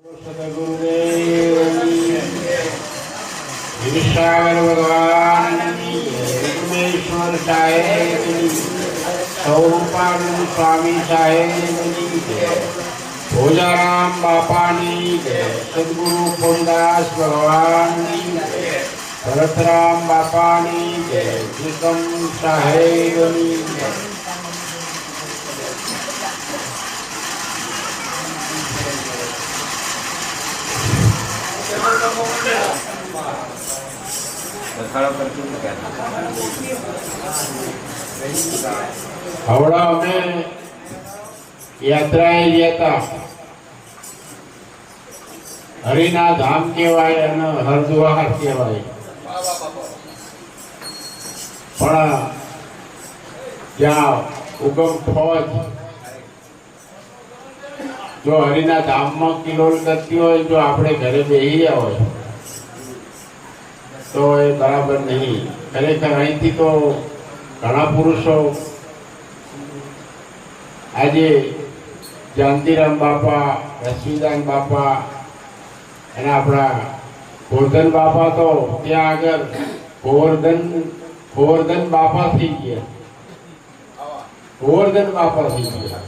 विश्वागर भगवान उमेश्वर साहेब स्वरूपानंद स्वामी साहेब भोजाराम बापानी सदगुरु पूर्णदास भगवान भरतराम बापानी विक्रम साहेब हवड़ा में यात्राए ગયા હતા હરિના ધામ કહેવાય અને હરદ્વાર કહેવાય પણ ત્યાં ઉગમ ફોજ જો હરિના ધામમાં કિલોલ કરતી હોય જો આપણે ઘરે બેસી ગયા હોય તો એ બરાબર નહીં. ખરેખર અહીંથી તો ઘણા પુરુષો આજે જાનતીરામ બાપા, રશ્મિદાન બાપા અને આપણા ગોવર્ધન બાપા તો ત્યાં આગળ ગોવર્ધન બાપા થઈ ગયા. ગોવર્ધન બાપા થઈ ગયા.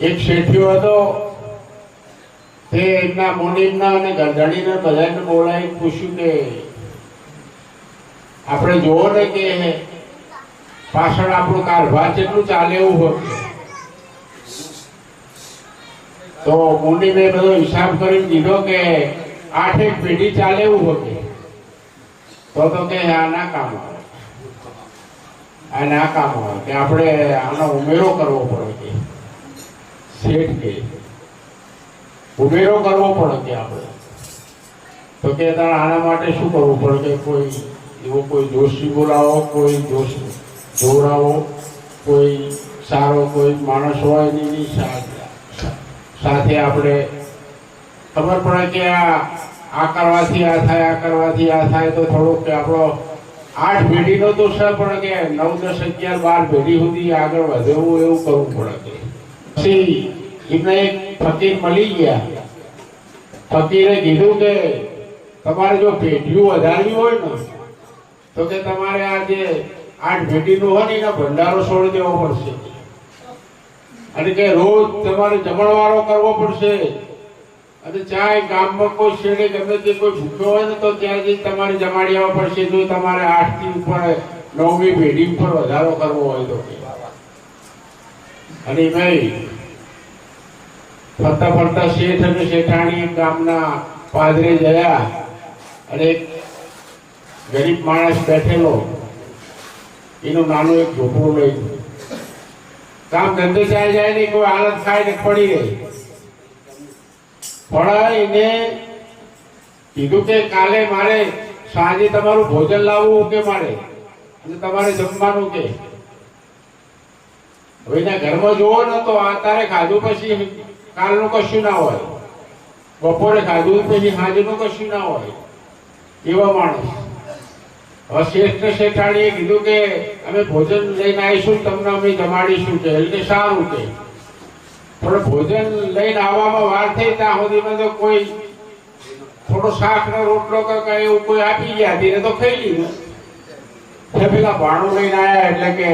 એક શેઠિયો હતો તે એમના મોનીમના અને ગરધણીને બધાને બોલાવી પૂછ્યું કે આપણે જોવો ને કે પાછળ આપણું કારભાર કેટલું ચાલે એવું હોય તો મોનીમે બધો હિસાબ કરી દીધો કે 8 પેઢી ચાલે એવું હોય તો કે આ ના કામ આવે, આ ના કામ આવે કે આપણે આનો ઉમેરો કરવો પડે કે શેઠ કે ઉમેરો કરવો પડે કે આપણે તો કે તારે આના માટે શું કરવું પડે કે કોઈ એવો કોઈ જોશી બોલાવો, કોઈ જોડાવો, કોઈ સારો કોઈ માણસ હોય એની સાથે આપણે ખબર પડે કે આ કરવાથી આ થાય, આ કરવાથી આ થાય તો થોડુંક કે આપણો 8 પેઢીનો તો છે પણ કે 9, 10, 11, 12 પેઢી સુધી આગળ વધવું એવું કરવું પડે કે પછી એમને એક ફકીર મળી ગયા. ફકીરે કીધું કે તમારે જો પેઢીઓ વધારવી હોય ને તો કે તમારે આ જે 8 પેઢીનું હોય ને એનો ભંડારો છોડી દેવો પડશે અને કે રોજ તમારે જમણવારો કરવો પડશે અને ચાહે ગામમાં કોઈ શેડે ગમે તે કોઈ ભૂખ્યો હોય ને તો ત્યાં જઈને તમારે જમાડી આવવા પડશે જો તમારે 8 થી ઉપર 9મી પેઢી ઉપર વધારો કરવો હોય તો. અને ભાઈ ફરતા ફરતા શેઠ અને શેઠાણી ગામના પાદરે ગયા અને એક ગરીબ માણસ બેઠેલો એનું નાનું એક ઝૂંપડું લઈ કામ ધંધે જાય ને કોઈ હાલત ખાય ને પડી રહી પણ એને કીધું કે કાલે મારે સાંજે તમારું ભોજન લાવવું કે મારે અને તમારે જમવાનું કે હવે એના ઘરમાં જોવો ને તો આ તારે ખાધું પછી કાલનું કશું ના હોય, બપોરે ખાધું પછી સાંજનું કશું ના હોય એવા માણસ. હવે શેઠ ને શેઠાણીએ કીધું કે અમે ભોજન લઈને આવીશું, તમને અમે જમાડીશું કે એટલે સારું કે પણ ભોજન લઈને આવવામાં વાર થઈ ત્યાં સુધીમાં તો કોઈ થોડો શાક નો રોટલો કે એવું કોઈ આપી ગયા તેને તો ખાઈ લીધું. પેલા ભાણું લઈને આવ્યા એટલે કે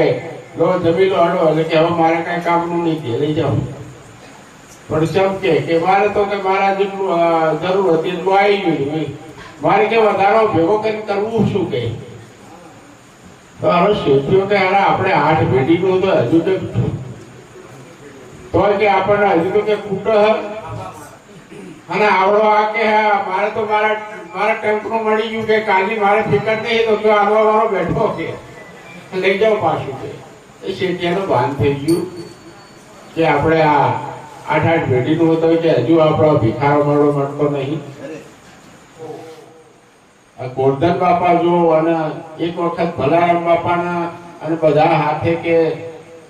લો જમી લો હડો એટલે કે હવે મારે કઈ કામનું નહીં કે લઈ જાઓ પણ ચમ કે મારે તો કે મારા જેટલું જરૂર હતી એટલું આવી ગયું, મારે કે વધારો ભેગો કરીને કરવું શું કે તો હવે શેઠિયો કે આપણે 8 પેઢીનું તો હજુ કે તોય કે આપણને હજુ તો કે કૂટ અને આવડો આ કે મારે તો મારા ટેમ્પનું મળી ગયું કે કાલી મારે ફિકર નહીં તો જો આવવા વાળો બેઠો કે લઈ જાઓ પાછું કે એ શેઠિયાનું ભાન થઈ ગયું કે આપણે આ 8 પેઢીનું હતો કે હજુ આપણો ભિખારો મળતો નહીં. ગોવર્ધન બાપા જો અને એક વખત ભલારામ બાપાના અને બધા હાથે કે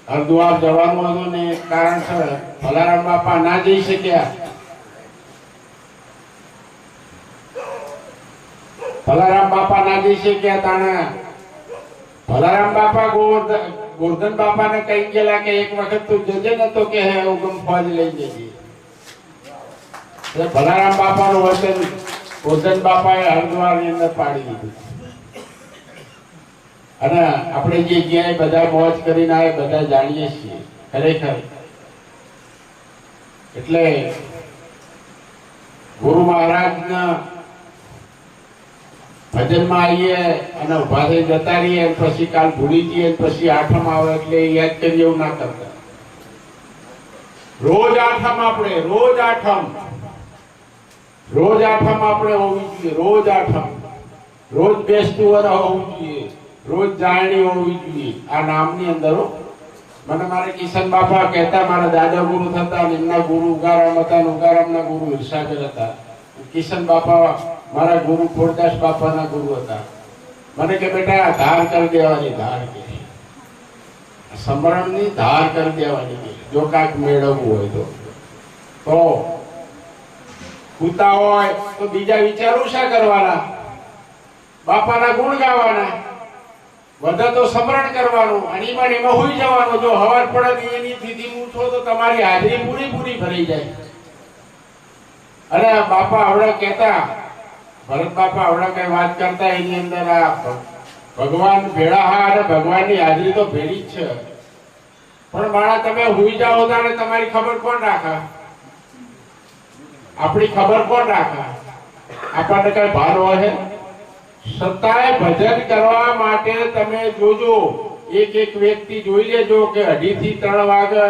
હરદ્વાર જવાનું હતું ને કારણસર ભલારામ બાપા ના જઈ શક્યા. ભલારામ બાપા ના જઈ શક્યા તાણે ભલારામ બાપા ગોરધન બાપાને કઈ ગયેલા કે એક વખત તું જજે ને તો કે હે હુકમ ફોજ લઈ જજે. એટલે ભલારામ બાપાનું વચન ગોરધન બાપાએ હરદ્વારની અંદર પાડી દીધું. અને આપણે જે ક્યાંય બધા મોજ કરીને આવે બધા જાણીએ છીએ ખરેખર. એટલે ગુરુ મહારાજના ભજનમાં આવીએ અને ઉભા થઈ જતા રહીએ પછી કાલ ભૂલી જઈએ પછી આઠમ આવે એટલે યાદ કરીએ એવું ના કરતા. રોજ આઠમ આપણે રોજ આઠમ આપણે હોવી જોઈએ. રોજ આઠમ, રોજ બેસતું વર હોવું જોઈએ, રોજ જાણણી હોવી જોઈએ આ નામની અંદર. મને મારે કિશન બાપા કહેતા, મારા દાદા ગુરુ થતા અને એમના ગુરુ ઉગારામ હતા અને ઉગારામના ગુરુ હિરસાગર હતા. કિશન બાપા મારા ગુરુ ખોડદાસ બાપાના ગુરુ હતા. મને કે બેટા ધાર કરી દેવાની, ધાર કે સમરણની ધાર કરી દેવાની જો કાંઈક મેળવવું હોય તો કૂતા હોય તો બીજા વિચારો શા કરવાના, બાપાના ગુણ ગાવાના, બધા તો સમરણ કરવાનું અને એમાં હોઈ જવાનું. જો હવાર પડે એની સ્થિતિ ઉઠો તો તમારી હાજરી પૂરી ભરાઈ જાય. અને બાપા આવડા કહેતા, ભરત બાપા આવડા કઈ વાત કરતા એની અંદર આ ભગવાન ભેળા હા અને ભગવાનની હાજરી તો ભેળી જ છે. પણ માણા તમે હોઈ જાઓ ત્યારે તમારી ખબર કોણ રાખે? આપણી ખબર કોણ રાખે? આપણને કઈ ભાર હોય? સત્તાએ ભજન કરવા માટે તમે જોજો, એક વ્યક્તિ જોઈ લેજો કે 2:30 થી 3 વાગે,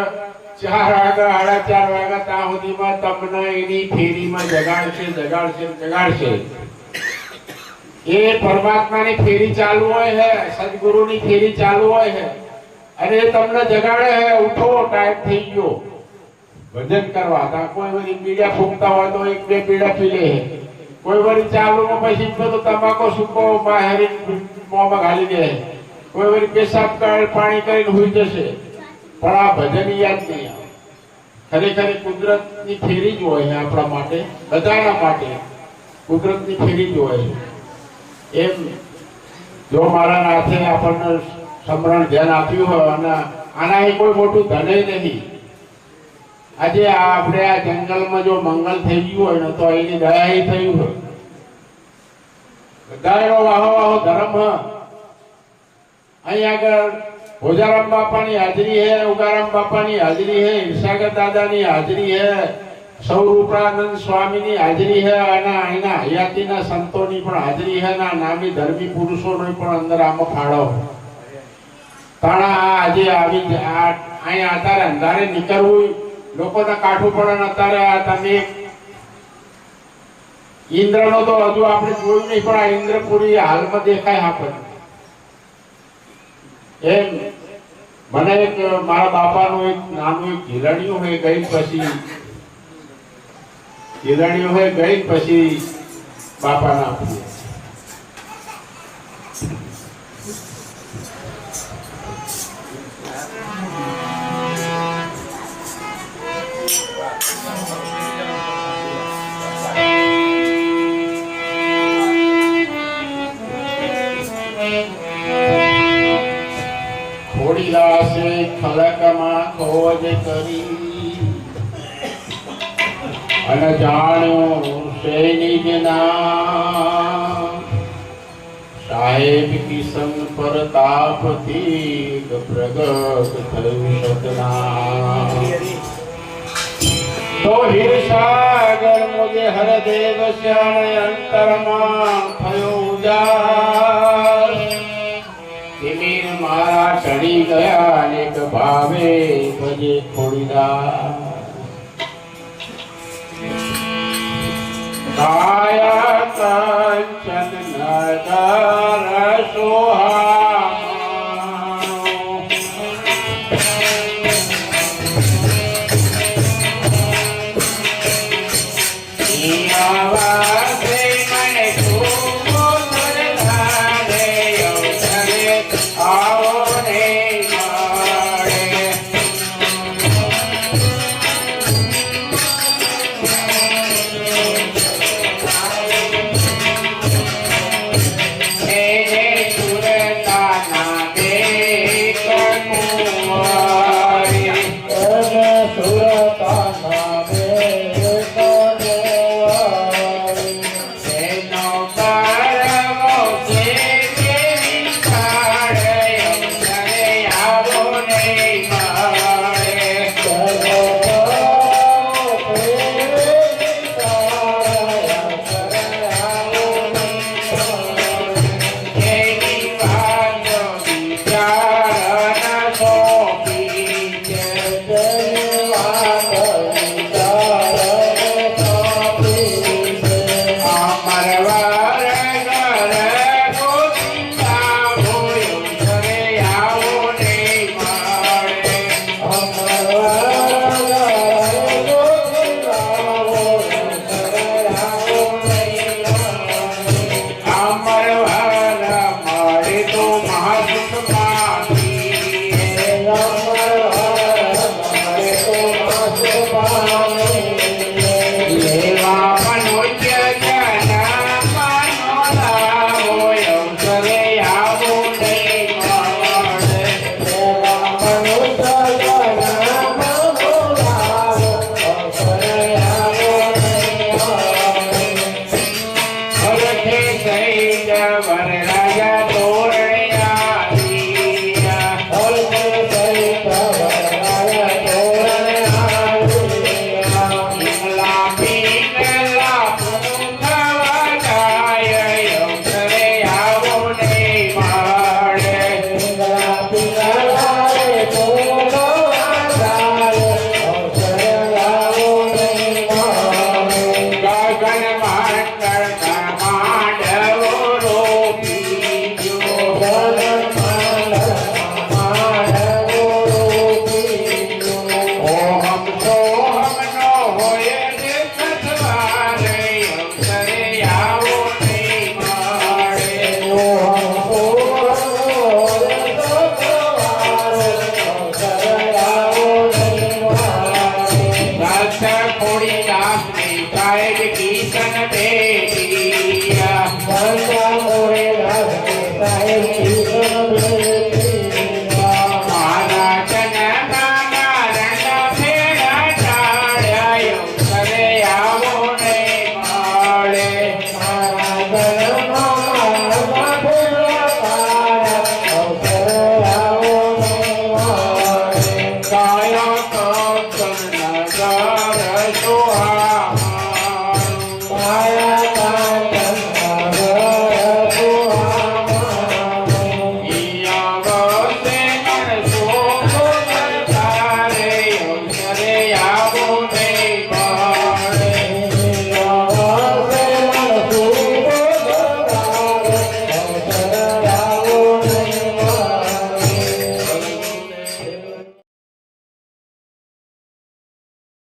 4 વાગે, 4:30 વાગે ત્યાં સુધીમાં તમને એની ફેરીમાં જગાડશે. એ પરમાત્માની ફેરી ચાલુ હોય છે, સદગુરુની ફેરી ચાલુ હોય છે અને એ તમને જગાડે છે, ઉઠો ટાઈમ થઈ ગયો ભજન કરવા. ત્યાં કોઈ બધી પીડા ફૂંકતા હોય તો 1-2 પીડા પી લે, કોઈ વળી ચાલુ પછી તો તમાકુ સૂકો બહારી મોંમાં ઘાલી દે, કોઈ વળી પેશાબ પાણી કરીને હોઈ જશે. પણ આ ભજન યાદ નહીં આવે. ખરેખર કુદરતની ફેરી જ હોય આપણા માટે, બધાના માટે કુદરતની ફેરી જ હોય. એમ જો મારા નાથે આપણને સમરણ ધ્યાન આપ્યું હોય અને આના કોઈ મોટું ધને નહીં. આજે આપણે આ જંગલમાં જો મંગલ થઈ ગયું હોય ને તો એની દયા થયું હોય. બધાનો વાહો ધર્મ. અહીં આગળ ભોજારામ બાપાની હાજરી હે, ઉગારામ બાપાની હાજરી હે, હિરસાગર દાદાની હાજરી હે, સૌરૂપાનંદ સ્વામીની હાજરી હે અને અહીંના હયાતીના સંતોની પણ હાજરી હે. નામી ધર્મી પુરુષોનો પણ અંદર આમાં ફાળો. તાણા આજે આવી અહીંયા અત્યારે અંધારે નીકળવું લોકોને કાઠું પડે ને અત્યારે આ તમે ઇન્દ્રનો તો હજુ આપણે જોયું નહીં પણ આ ઇન્દ્રપુરી હાલમાં દેખાય આપણને. એમ મને એક મારા બાપાનું એક નાનું એક હિરણિયું હોય ગઈ પછી બાપાને આપીએ. ખોડીલાસે ખલકમાં ખોજ કરી અને જાણ્યું સૈનિક નામ. સાહેબ કિશન પ્રતાપથી પ્રગટ થયું સતનામ. તો હિરસાગર મુજે હરદેવ શ્યાણ અંતરમાં થયો ઉજાસ. તિમિર મારા ચડી ગયા અનેક ભાવે ભજે ખોડીલા. કાયા કંચન નગર સોહામણો. આવાસે મને ખૂબ લાગે અવસરે આવો રે મળે. રવે